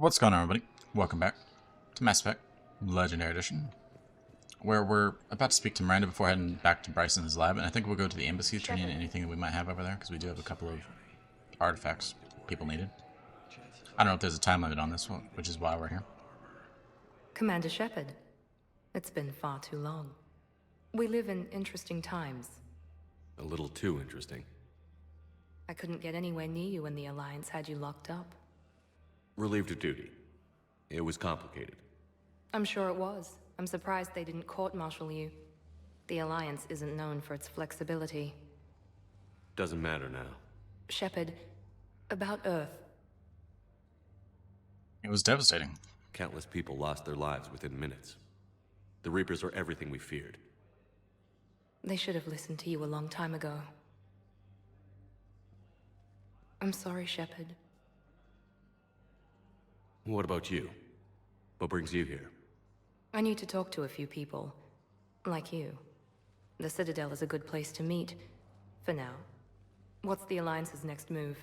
What's going on, everybody? Welcome back to Mass Effect Legendary Edition, where we're about to speak to Miranda before heading back to Bryson's lab, and I think we'll go to the embassy, turn in anything that we might have over there, because we do have a couple of artifacts people needed. I don't know if there's a time limit on this one, which is why we're here. Commander Shepard, it's been far too long. We live in interesting times. A little too interesting. I couldn't get anywhere near you when the Alliance had you locked up. Relieved of duty. It was complicated. I'm sure it was. I'm surprised they didn't court-martial you. The Alliance isn't known for its flexibility. Doesn't matter now. Shepard, about Earth. It was devastating. Countless people lost their lives within minutes. The Reapers are everything we feared. They should have listened to you a long time ago. I'm sorry, Shepard. What about you? What brings you here? I need to talk to a few people. Like you. The Citadel is a good place to meet. For now. What's the Alliance's next move?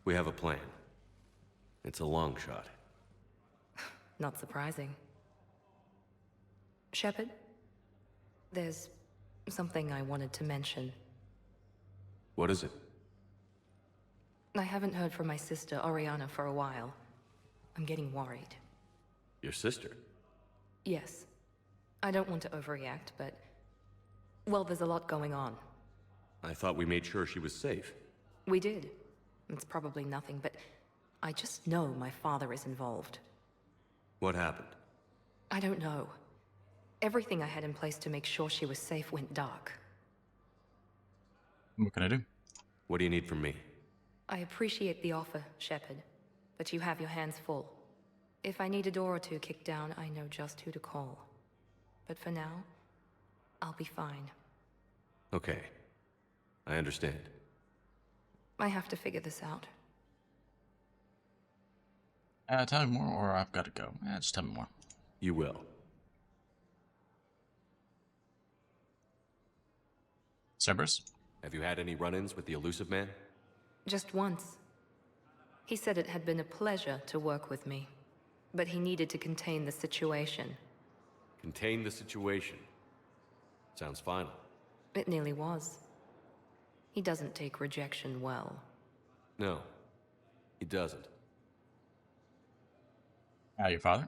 We have a plan. It's a long shot. Not surprising. Shepard? There's something I wanted to mention. What is it? I haven't heard from my sister, Oriana, for a while. I'm getting worried. Your sister? Yes. I don't want to overreact, but... well, there's a lot going on. I thought we made sure she was safe. We did. It's probably nothing, but... I just know my father is involved. What happened? I don't know. Everything I had in place to make sure she was safe went dark. What can I do? What do you need from me? I appreciate the offer, Shepard, but you have your hands full. If I need a door or two kicked down, I know just who to call. But for now, I'll be fine. Okay. I understand. I have to figure this out. Tell me more, or I've got to go. Just tell me more. You will. Cerberus? Have you had any run-ins with the Elusive Man? Just once. He said it had been a pleasure to work with me, but he needed to contain the situation. Contain the situation. Sounds final. It nearly was. He doesn't take rejection well. No, he doesn't. Your father?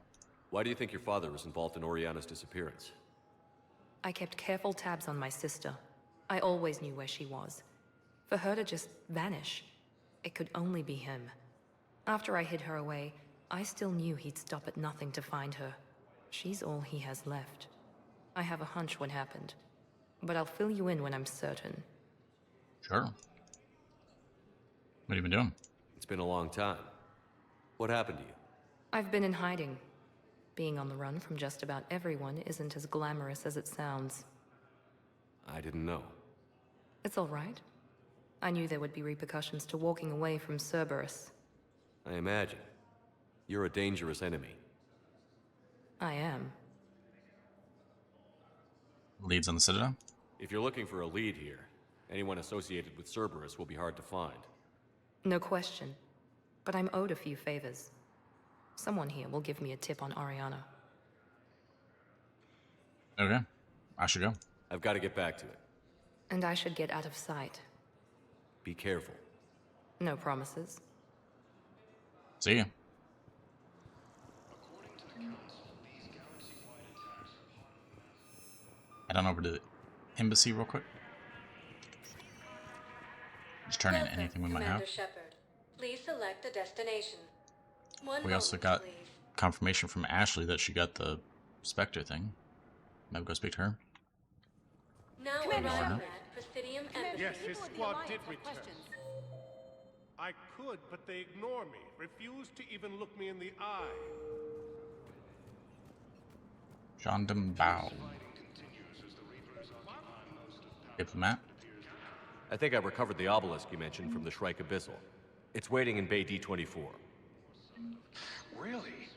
Why do you think your father was involved in Oriana's disappearance? I kept careful tabs on my sister. I always knew where she was. For her to just vanish, it could only be him. After I hid her away, I still knew he'd stop at nothing to find her. She's all he has left. I have a hunch what happened, but I'll fill you in when I'm certain. Sure. What have you been doing? It's been a long time. What happened to you? I've been in hiding. Being on the run from just about everyone isn't as glamorous as it sounds. I didn't know. It's all right. I knew there would be repercussions to walking away from Cerberus. I imagine. You're a dangerous enemy. I am. Leads on the Citadel? If you're looking for a lead here, anyone associated with Cerberus will be hard to find. No question. But I'm owed a few favors. Someone here will give me a tip on Oriana. Okay. I should go. I've got to get back to it. And I should get out of sight. Be careful. No promises. See ya. Head on over to the embassy real quick. Just turn in anything we might have. Shepard. Please select a destination. We also got confirmation from Ashley that she got the Spectre thing. Maybe go speak to her. Now Commander arriving Shepard. at Presidium Embassy. Yes, his People of the squad Alliance did have return. questions. I could, but they ignore me. Refuse to even look me in the eye. Jondam Bao. Diplomat. I think I recovered the obelisk you mentioned from the Shrike Abyssal. It's waiting in Bay D-24. Really?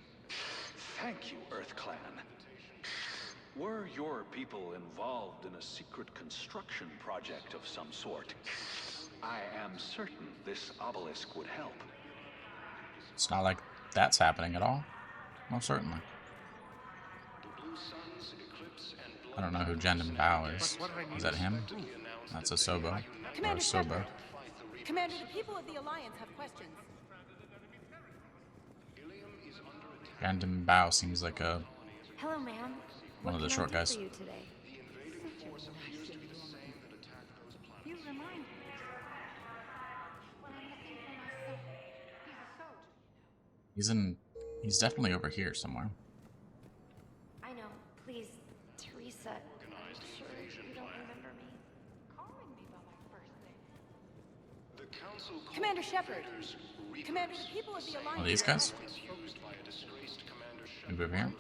Thank you, Earth Clan. Were your people involved in a secret construction project of some sort? I am certain this obelisk would help. It's not like that's happening at all. Most certainly. I don't know who Jendon Bao is. Is that him? That's a Sobo. Or Commander Sobo. Shepard. Commander, the people of the Alliance have questions. Jendon Bao seems like a Hello, ma'am. one of the short guys. For you today? You remind me. He's definitely over here somewhere. I know. Please, Teresa. I'm sure you don't remember me. Calling me by my first name. Commander Shepard. Commander, the people of the Alliance. Oh, these guys? Maybe over here?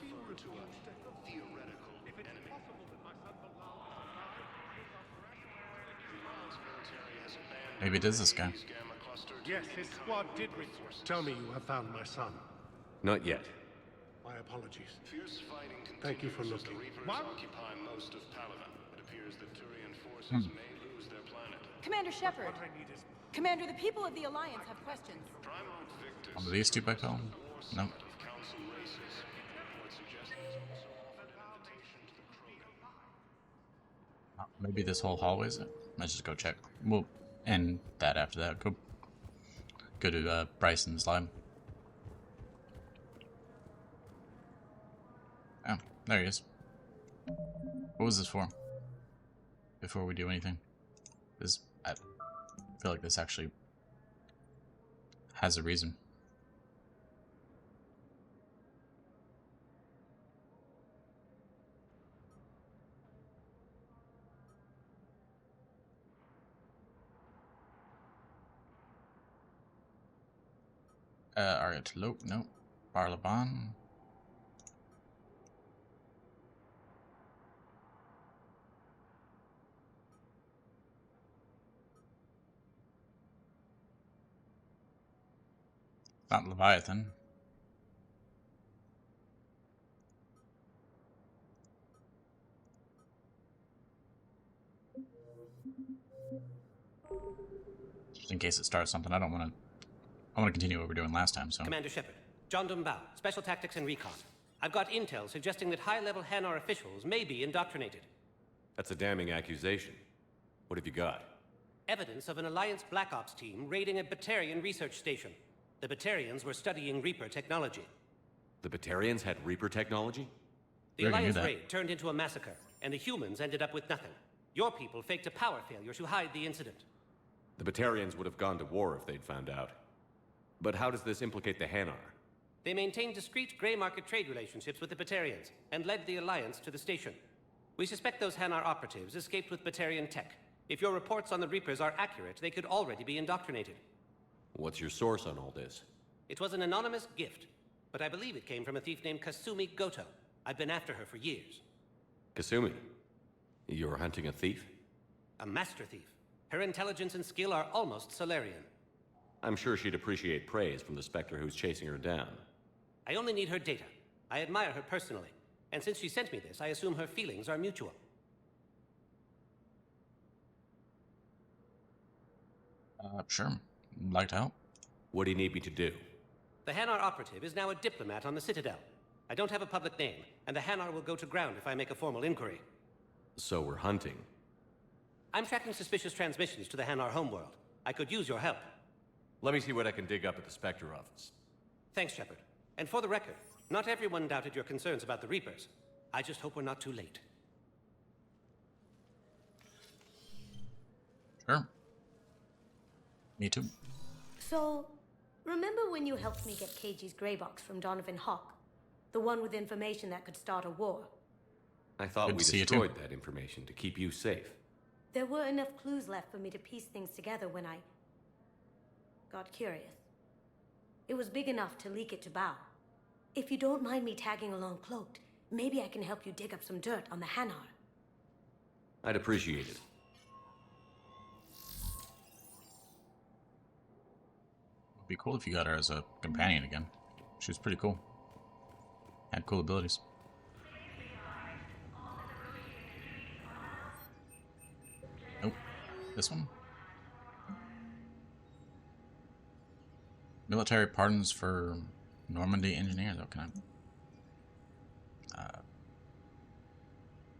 Maybe it is this guy. Yes, his squad did report. Tell me you have found my son. Not yet. My apologies. Thank you for looking. What? Commander Shepard. What I need is Commander, the people of the Alliance have questions. One of these two back home? Nope. Maybe this whole hallway's it? Let's just go check. We'll end that after that. Go to Bryson's lab. Oh, there he is. What was this for? Before we do anything. I feel like this actually has a reason. Ariatlope, nope. Barlaban. Not Leviathan. Just in case it starts something, I want to continue what we were doing last time, so. Commander Shepard, John Dumbao, Special Tactics and Recon. I've got intel suggesting that high-level Hanar officials may be indoctrinated. That's a damning accusation. What have you got? Evidence of an Alliance Black Ops team raiding a Batarian research station. The Batarians were studying Reaper technology. The Batarians had Reaper technology? The Already knew Alliance that. raid turned into a massacre, and the humans ended up with nothing. Your people faked a power failure to hide the incident. The Batarians would have gone to war if they'd found out. But how does this implicate the Hanar? They maintained discreet gray market trade relationships with the Batarians, and led the Alliance to the station. We suspect those Hanar operatives escaped with Batarian tech. If your reports on the Reapers are accurate, they could already be indoctrinated. What's your source on all this? It was an anonymous gift, but I believe it came from a thief named Kasumi Goto. I've been after her for years. Kasumi, you're hunting a thief? A master thief. Her intelligence and skill are almost Solarian. I'm sure she'd appreciate praise from the Spectre who's chasing her down. I only need her data. I admire her personally, and since she sent me this, I assume her feelings are mutual. Sure. Like to help. What do you need me to do? The Hanar operative is now a diplomat on the Citadel. I don't have a public name, and the Hanar will go to ground if I make a formal inquiry. So we're hunting. I'm tracking suspicious transmissions to the Hanar homeworld. I could use your help. Let me see what I can dig up at the Spectre office. Thanks, Shepard. And for the record, not everyone doubted your concerns about the Reapers. I just hope we're not too late. Sure. Me too. So, remember when you helped me get KG's grey box from Donovan Hawk? The one with information that could start a war? I thought Good we to see you too. destroyed that information to keep you safe. There were enough clues left for me to piece things together when I got curious. It was big enough to leak it to Bao. If you don't mind me tagging along cloaked, maybe I can help you dig up some dirt on the Hanar. I'd appreciate it. It'd be cool if you got her as a companion again. She was pretty cool. Had cool abilities. Nope. This one? Military pardons for Normandy engineer, though, can I?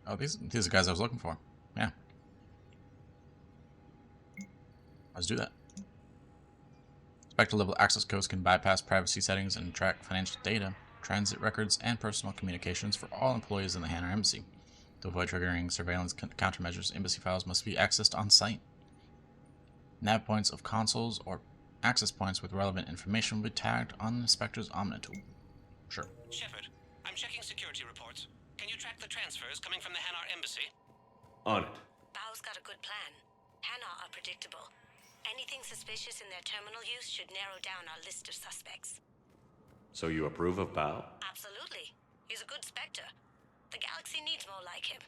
Oh, these are the guys I was looking for. Yeah. Let's do that. Spectre-level access codes can bypass privacy settings and track financial data, transit records, and personal communications for all employees in the Hanar Embassy. To avoid triggering surveillance countermeasures, embassy files must be accessed on-site. Nav points of consoles or access points with relevant information will be tagged on the Spectre's Omnitool. Sure. Shepard, I'm checking security reports. Can you track the transfers coming from the Hanar Embassy? On it. Bao's got a good plan. Hanar are predictable. Anything suspicious in their terminal use should narrow down our list of suspects. So you approve of Bao? Absolutely. He's a good Spectre. The galaxy needs more like him.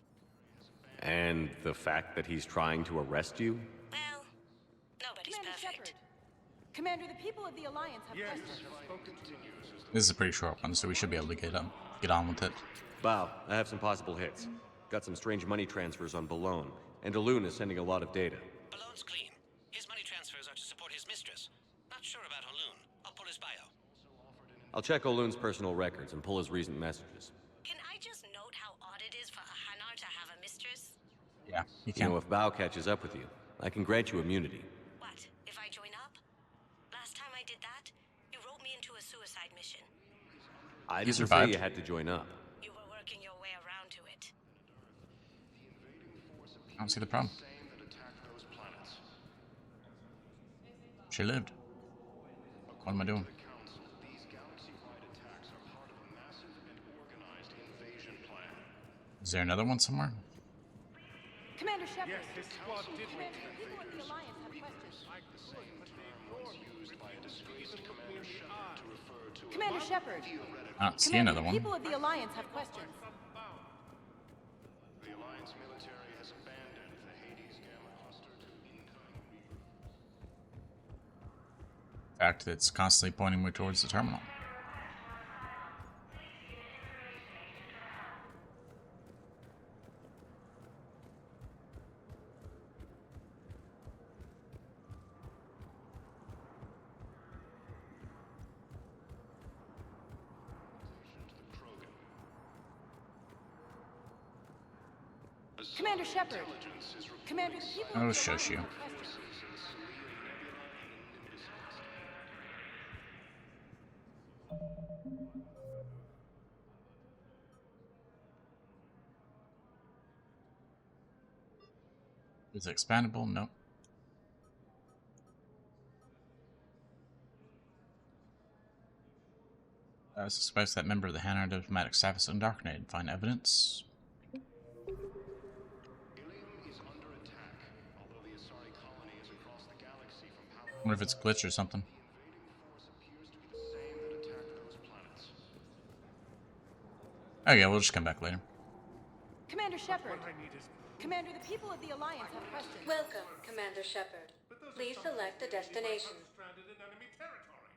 And the fact that he's trying to arrest you? Well, nobody's Commander perfect. Shepard. Commander, the people of the Alliance have Yes, questions. This is a pretty short one, so we should be able to get on with it. Bao, I have some possible hits. Got some strange money transfers on Balone, and Alun is sending a lot of data. Balone's clean. His money transfers are to support his mistress. Not sure about Olun. I'll pull his bio. I'll check Olun's personal records and pull his recent messages. Can I just note how odd it is for a Hanar to have a mistress? Yeah, you You can. know, if Bao catches up with you, I can grant you immunity. What, if I join up? Last time I did that, you wrote me into a suicide mission. I You didn't say survived. you had to join up. You were working your way around to it. I don't see the problem. She lived. What am I doing? Is there another one somewhere? Commander Shepard. Yes, his squad did Commander, the people of the Alliance have questions. I could, but they ignored me. Refused to even look me in the eye. Commander Shepard. I don't see Commander, another the one. people of the Alliance have questions. The Alliance military has abandoned the Hades Gamma cluster to incoming. In fact, it's constantly pointing me towards the terminal. Commander Shepard. Commander, the people Oh, of the shush you. Alliance have questions. Is it expandable? Nope. I suspect that member of the Hanar diplomatic staff is indoctrinated. Find evidence. Ilium is under attack, although the Asari colony is across the galaxy from power. Wonder if it's glitch or something. Force appears to be the same that attacked those planets. Okay, we'll just come back later. Commander Shepard. What I need is Commander, the people of the Alliance have questions. Welcome, Commander Shepard. Please select a destination. stranded in enemy territory.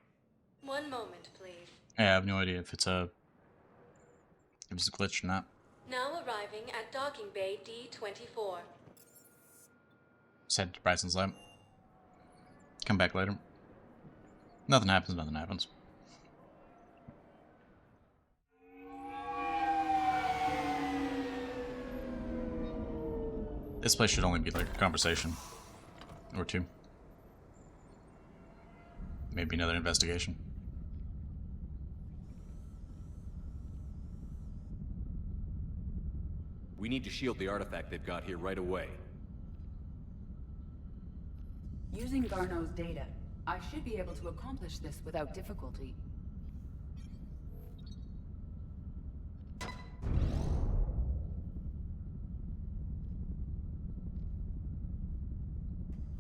One moment, please. I have no idea if it's a glitch or not. Now arriving at Docking Bay D-24. Just head to Bryson's lab. Come back later. Nothing happens, nothing happens. This place should only be like a conversation. Or two. Maybe another investigation. We need to shield the artifact they've got here right away. Using Garneau's data, I should be able to accomplish this without difficulty.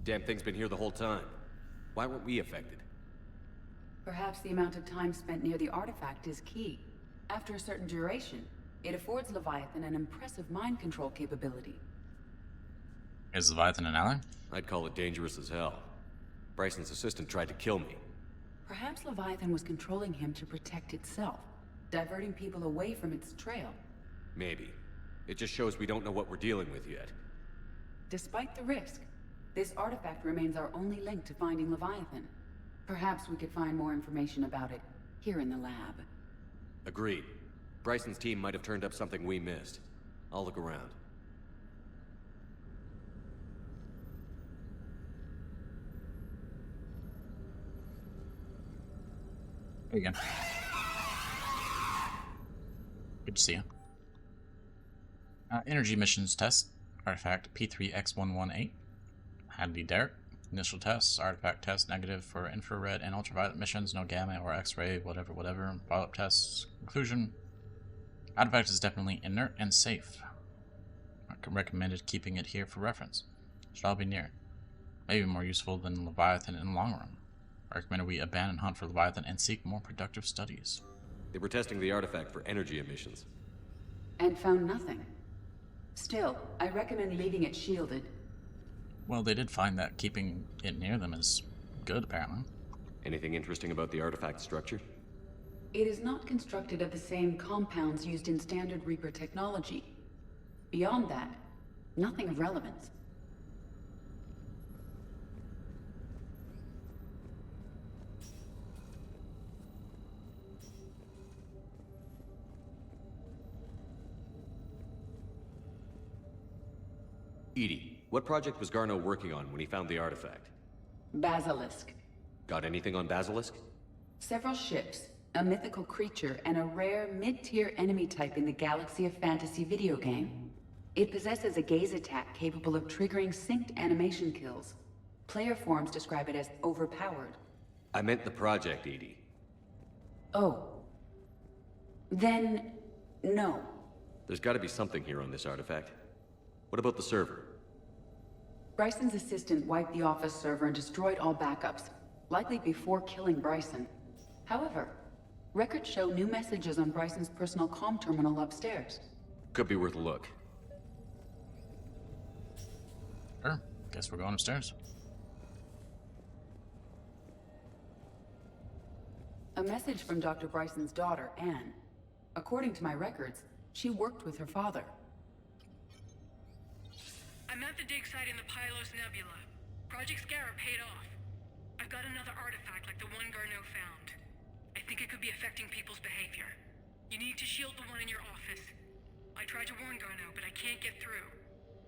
Damn thing's been here the whole time. Why weren't we affected? Perhaps the amount of time spent near the artifact is key. After a certain duration, it affords Leviathan an impressive mind control capability. Is Leviathan an ally? I'd call it dangerous as hell. Bryson's assistant tried to kill me. Perhaps Leviathan was controlling him to protect itself, diverting people away from its trail. Maybe. It just shows we don't know what we're dealing with yet. Despite the risk, this artifact remains our only link to finding Leviathan. Perhaps we could find more information about it here in the lab. Agreed. Bryson's team might have turned up something we missed. I'll look around. There you go. Good to see you. Energy missions test. Artifact P3X118. Hadley Derek. Initial tests. Artifact test negative for infrared and ultraviolet missions. No gamma or X-ray. Whatever. Follow-up tests. Conclusion. Artifact is definitely inert and safe. Recommended keeping it here for reference. Should all be near. Maybe more useful than Leviathan in the long run. Recommended we abandon hunt for Leviathan and seek more productive studies. They were testing the artifact for energy emissions. And found nothing. Still, I recommend leaving it shielded. Well, they did find that keeping it near them is good, apparently. Anything interesting about the artifact structure? It is not constructed of the same compounds used in standard Reaper technology. Beyond that, nothing of relevance. EDI, what project was Garneau working on when he found the artifact? Basilisk. Got anything on Basilisk? Several ships, a mythical creature, and a rare mid-tier enemy type in the Galaxy of Fantasy video game. It possesses a gaze attack capable of triggering synced animation kills. Player forums describe it as overpowered. I meant the project, EDI. Oh. Then, no. There's gotta be something here on this artifact. What about the server? Bryson's assistant wiped the office server and destroyed all backups, likely before killing Bryson. However, records show new messages on Bryson's personal comm terminal upstairs. Could be worth a look. Sure. Guess we're going upstairs. A message from Dr. Bryson's daughter, Anne. According to my records, she worked with her father. I'm at the dig site in the Pylos Nebula. Project Scarab paid off. I've got another artifact like the one Garneau found. I think it could be affecting people's behavior. You need to shield the one in your office. I tried to warn Garneau, but I can't get through.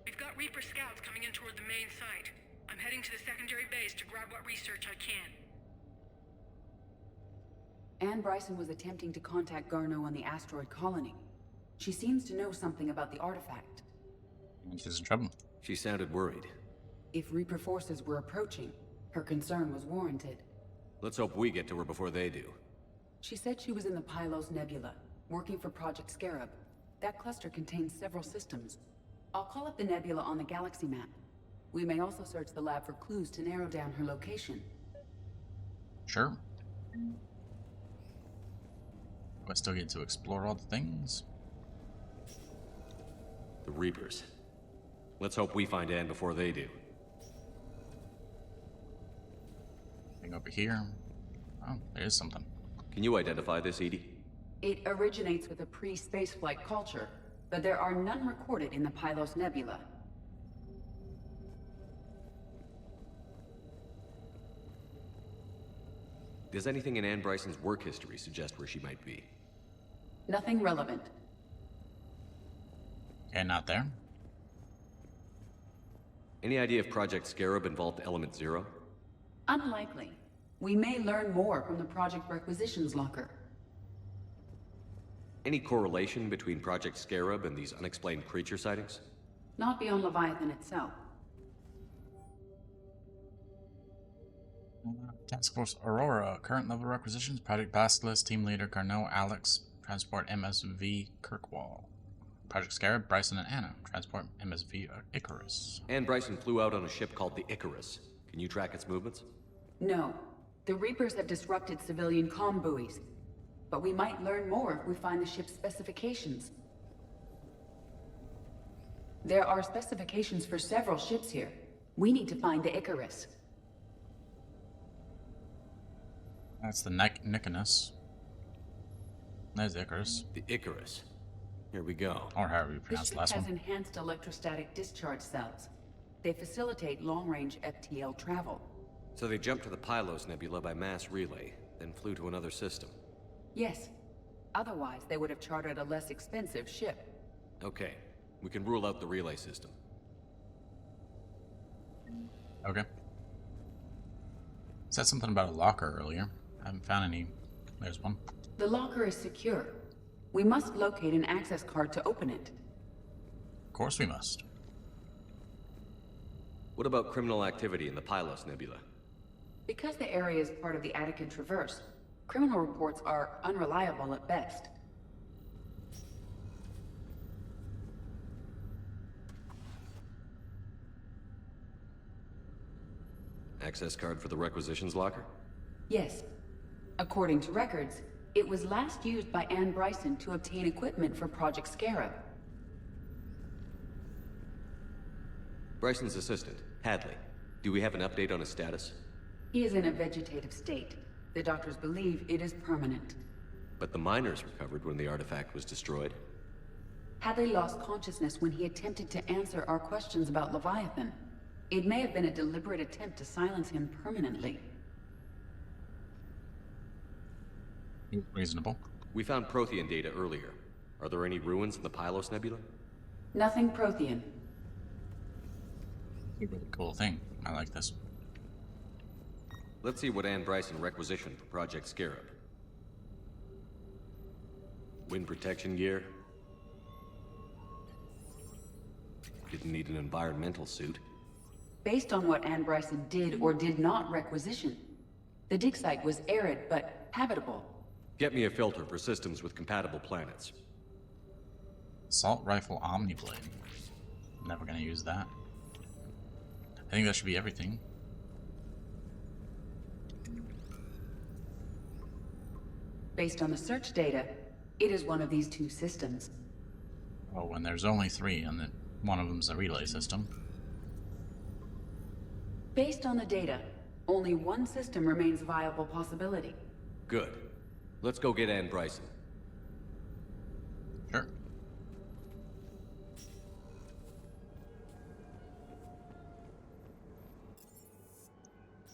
We've got Reaper scouts coming in toward the main site. I'm heading to the secondary base to grab what research I can. Anne Bryson was attempting to contact Garneau on the asteroid colony. She seems to know something about the artifact. She's in trouble. She sounded worried. If Reaper forces were approaching, her concern was warranted. Let's hope we get to her before they do. She said she was in the Pylos Nebula, working for Project Scarab. That cluster contains several systems. I'll call up the nebula on the galaxy map. We may also search the lab for clues to narrow down her location. Sure. I still get to explore all the things. The Reapers. Let's hope we find Anne before they do. Thing over here. Oh, there is something. Can you identify this, EDI? It originates with a pre-spaceflight culture, but there are none recorded in the Pylos Nebula. Does anything in Anne Bryson's work history suggest where she might be? Nothing relevant. Okay, not there. Any idea if Project Scarab involved Element Zero? Unlikely. We may learn more from the Project Requisitions Locker. Any correlation between Project Scarab and these unexplained creature sightings? Not beyond Leviathan itself. Task Force Aurora. Current level requisitions. Project Basilisk. Team leader Garneau, Alex. Transport MSV Kirkwall. Project Scarab, Bryson and Anna. Transport MSV Icarus. Anne Bryson flew out on a ship called the Icarus. Can you track its movements? No. The Reapers have disrupted civilian comm buoys. But we might learn more if we find the ship's specifications. There are specifications for several ships here. We need to find the Icarus. That's the Nikonus. There's Icarus. The Icarus. Here we go. Or however you The pronounce ship the last has one. enhanced electrostatic discharge cells. They facilitate long-range FTL travel. So they jumped to the Pylos Nebula by mass relay, then flew to another system. Yes. Otherwise, they would have chartered a less expensive ship. Okay, we can rule out the relay system. Okay. Said something about a locker earlier. I haven't found any. There's one. The locker is secure. We must locate an access card to open it. Of course we must. What about criminal activity in the Pylos Nebula? Because the area is part of the Attican Traverse, criminal reports are unreliable at best. Access card for the requisitions locker? Yes. According to records, it was last used by Anne Bryson to obtain equipment for Project Scarab. Bryson's assistant, Hadley. Do we have an update on his status? He is in a vegetative state. The doctors believe it is permanent. But the miners recovered when the artifact was destroyed. Hadley lost consciousness when he attempted to answer our questions about Leviathan. It may have been a deliberate attempt to silence him permanently. Reasonable. We found Prothean data earlier. Are there any ruins in the Pylos Nebula? Nothing Prothean. A really cool thing. I like this. Let's see what Anne Bryson requisitioned for Project Scarab. Wind protection gear. Didn't need an environmental suit. Based on what Anne Bryson did or did not requisition, the dig site was arid but habitable. Get me a filter for systems with compatible planets. Assault rifle Omniblade. Never gonna use that. I think that should be everything. Based on the search data, it is one of these two systems. Oh, and there's only 3, and then one of them's a relay system. Based on the data, only one system remains a viable possibility. Good. Let's go get Anne Bryson. Sure.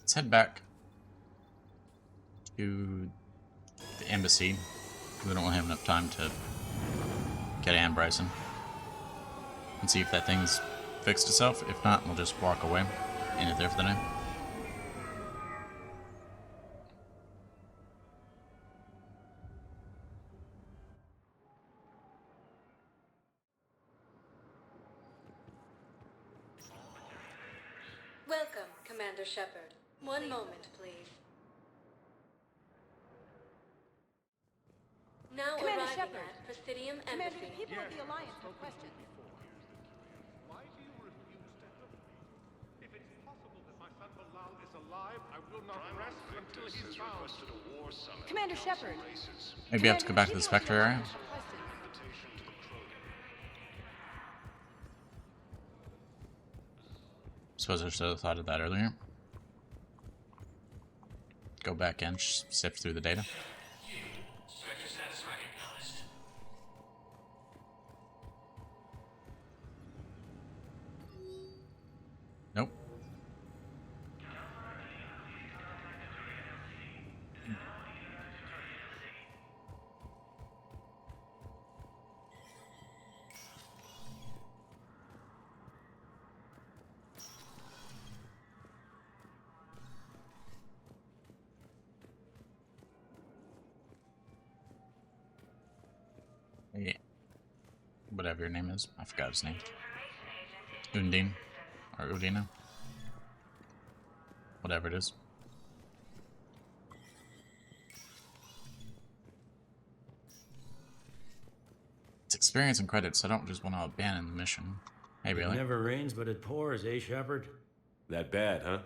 Let's head back to the embassy. We don't have enough time to get Anne Bryson. And see if that thing's fixed itself. If not, we'll just walk away. End it there for the night. Welcome, Commander Shepard. One moment, please. Now Commander arriving Shepard. at Presidium Commander, Embassy. the people of the Alliance have questions. Why do you refuse to help me? If it's possible that my son Bilal is alive, I will not rest until he's found. Commander Shepard. Maybe we have to go back to the Spectre area. Suppose I should have thought of that earlier. Go back in, sift through the data. Spectre status recognized. Nope. Hey, whatever your name is, I forgot his name. Undine, or Udina, whatever it is. It's experience and credits, so I don't just want to abandon the mission. Hey, It Bailey. never rains, but it pours, eh, Shepard? That bad, huh?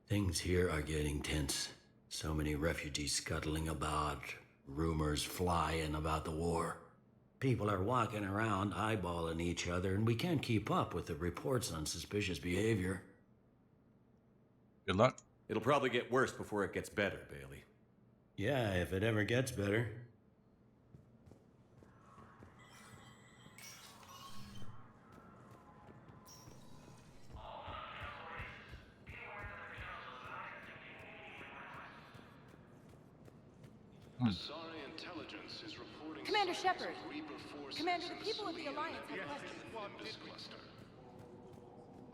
Things here are getting tense. So many refugees scuttling about, rumors flying about the war. People are walking around eyeballing each other, and we can't keep up with the reports on suspicious behavior. Good luck. It'll probably get worse before it gets better, Bailey. Yeah, if it ever gets better. The Saurian intelligence is reporting Commander Shepard. Commander, the people of the Alliance have questions.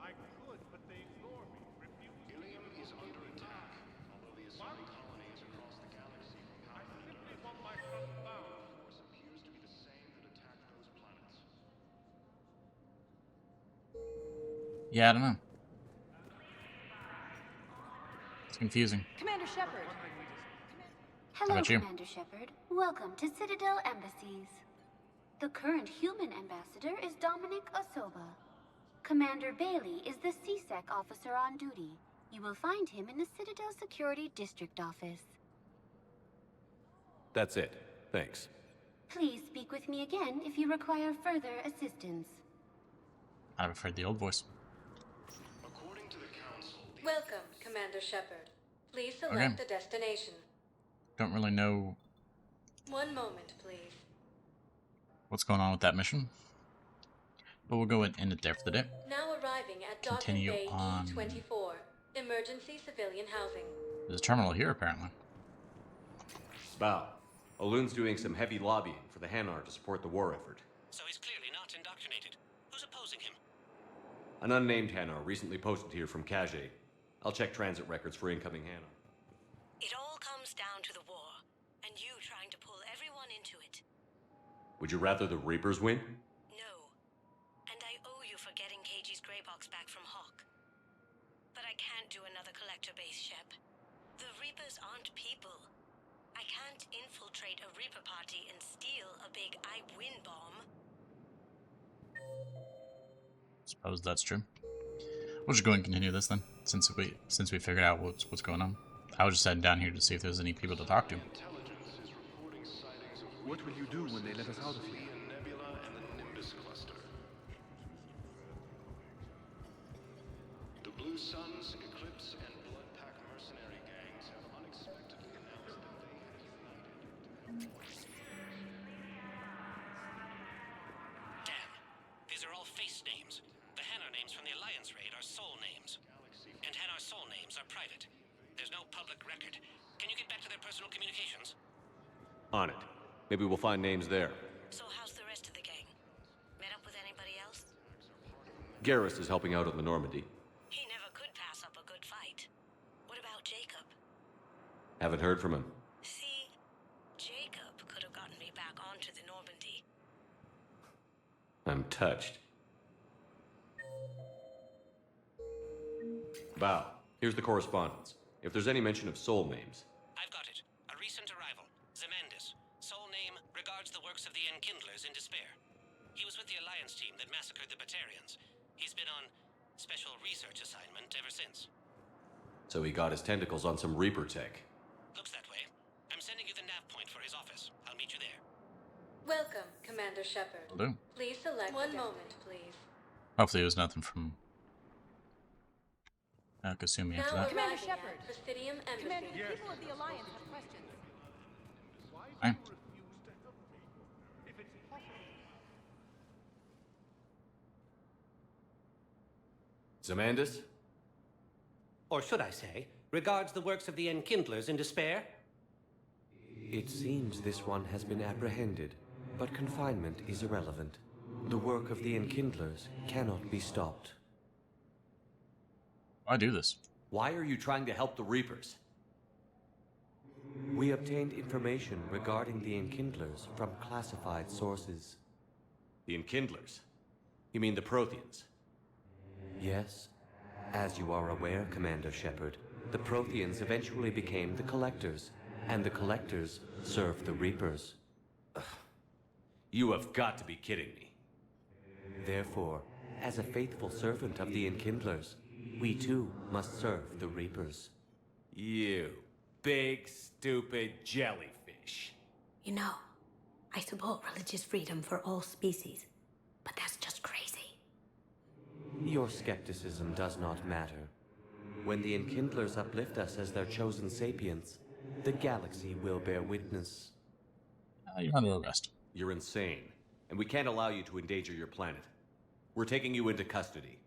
I could, but they ignore me. Refuse. Ilium is under attack, although the assault colonies across the galaxy from I simply want my son found. force appears to be the same that attacked those planets. Yeah, I don't know. It's confusing. Commander Shepard. Hello, about you? Commander Shepard. Welcome to Citadel Embassies. The current human ambassador is Dominic Osoba. Commander Bailey is the CSEC officer on duty. You will find him in the Citadel Security District Office. That's it. Thanks. Please speak with me again if you require further assistance. I've heard the old voice. According to the Council, Welcome, Commander Shepard. Please select a destination. Don't really know 1 moment, please. what's going on with that mission, but we'll go and end it there for the day. Now arriving at Docking Continue Bay on. E-24. Emergency civilian housing. There's a terminal here, apparently. Bow. Olun's doing some heavy lobbying for the Hanar to support the war effort. So he's clearly not indoctrinated. Who's opposing him? An unnamed Hanar recently posted here from Kage. I'll check transit records for incoming Hanar. It all comes down to the war, and you trying to pull everyone into it. Would you rather the Reapers win? No. And I owe you for getting KG's Grey Box back from Hawk. But I can't do another collector base, Shep. The Reapers aren't people. I can't infiltrate a Reaper party and steal a big I win bomb. Suppose that's true. We'll just go and continue this then, since we figured out what's going on. I was just heading down here to see if there's any people to talk to. intelligence is reporting sightings of What will you do when they let us out of here? Leon Nebula and the Nimbus cluster. The Blue Suns, Eclipse, and Blood Pack mercenary gangs have unexpectedly announced that they have united. Damn. These are all face names. The Hanar names from the Alliance raid are soul names. And Hanar soul names are private. There's no public record. Can you get back to their personal communications? On it. Maybe we'll find names there. So how's the rest of the gang? Met up with anybody else? Garrus is helping out on the Normandy. He never could pass up a good fight. What about Jacob? Haven't heard from him. See, Jacob could have gotten me back onto the Normandy. I'm touched. Bow. Here's the correspondence. If there's any mention of soul names. I've got it. A recent arrival. Zemandis. Soul name regards the works of the Enkindlers in despair. He was with the Alliance team that massacred the Batarians. He's been on special research assignment ever since. So he got his tentacles on some Reaper tech. Looks that way. I'm sending you the nav point for his office. I'll meet you there. Welcome, Commander Shepard. Will do. Please select 1 moment, please. Hopefully it was nothing from Kasumi after Now that. Commander arriving Shepard. at Presidium Embassy. Commander, the people of the Alliance have questions. Why do Fine. you refuse to help me? If it's possible. Zemandis? Or should I say, regards the works of the Enkindlers in despair? It seems this one has been apprehended, but confinement is irrelevant. The work of the Enkindlers cannot be stopped. Why do this? Why are you trying to help the Reapers? We obtained information regarding the Enkindlers from classified sources. The Enkindlers? You mean the Protheans? Yes. As you are aware, Commander Shepard, the Protheans eventually became the Collectors, and the Collectors served the Reapers. Ugh. You have got to be kidding me. Therefore, as a faithful servant of the Enkindlers, we too must serve the Reapers. You big, stupid jellyfish. You know, I support religious freedom for all species, but that's just crazy. Your skepticism does not matter. When the Enkindlers uplift us as their chosen sapients, the galaxy will bear witness. You're under arrest. You're insane, and we can't allow you to endanger your planet. We're taking you into custody.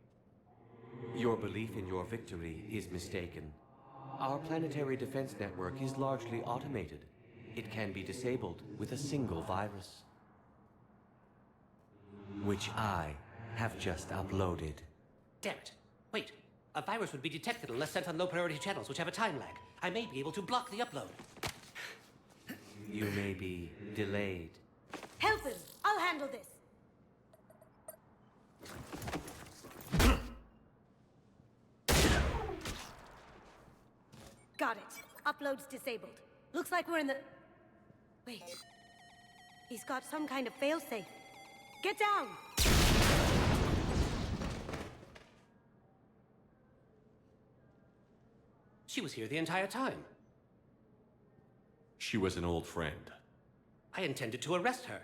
Your belief in your victory is mistaken. Our planetary defense network is largely automated. it can be disabled with a single virus, which I have just uploaded. Damn it. Wait. A virus would be detected unless sent on low-priority channels, which have a time lag. I may be able to block the upload. You may be delayed. Help him! I'll handle this! Got it. Upload's disabled. Looks like we're in the... Wait. He's got some kind of failsafe. Get down! She was here the entire time. She was an old friend. I intended to arrest her.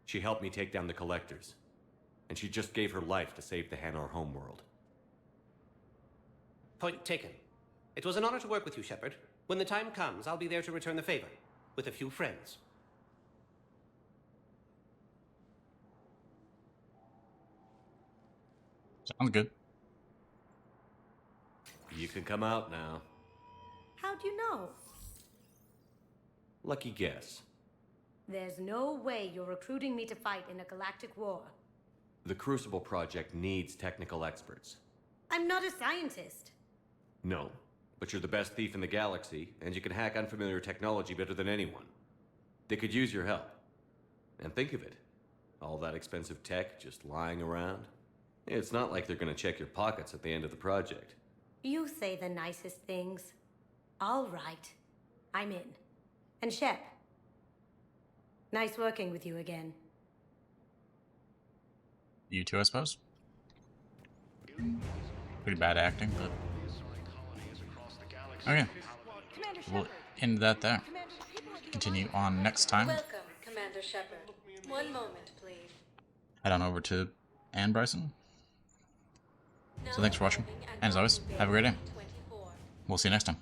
She helped me take down the Collectors. And she just gave her life to save the Hanar homeworld. Point taken. It was an honor to work with you, Shepard. When the time comes, I'll be there to return the favor. With a few friends. Sounds good. You can come out now. How'd you know? Lucky guess. There's no way you're recruiting me to fight in a galactic war. The Crucible Project needs technical experts. I'm not a scientist. No, but you're the best thief in the galaxy, and you can hack unfamiliar technology better than anyone. They could use your help. And think of it. All that expensive tech just lying around. It's not like they're gonna check your pockets at the end of the project. You say the nicest things. All right. I'm in. And Shep. Nice working with you again. You too, I suppose. Pretty bad acting, but... Okay. We'll end that there. Continue on next time. Welcome, Commander Shepard. One moment, please. Head on over to Anne Bryson. So thanks for watching, and as always, have a great day. We'll see you next time.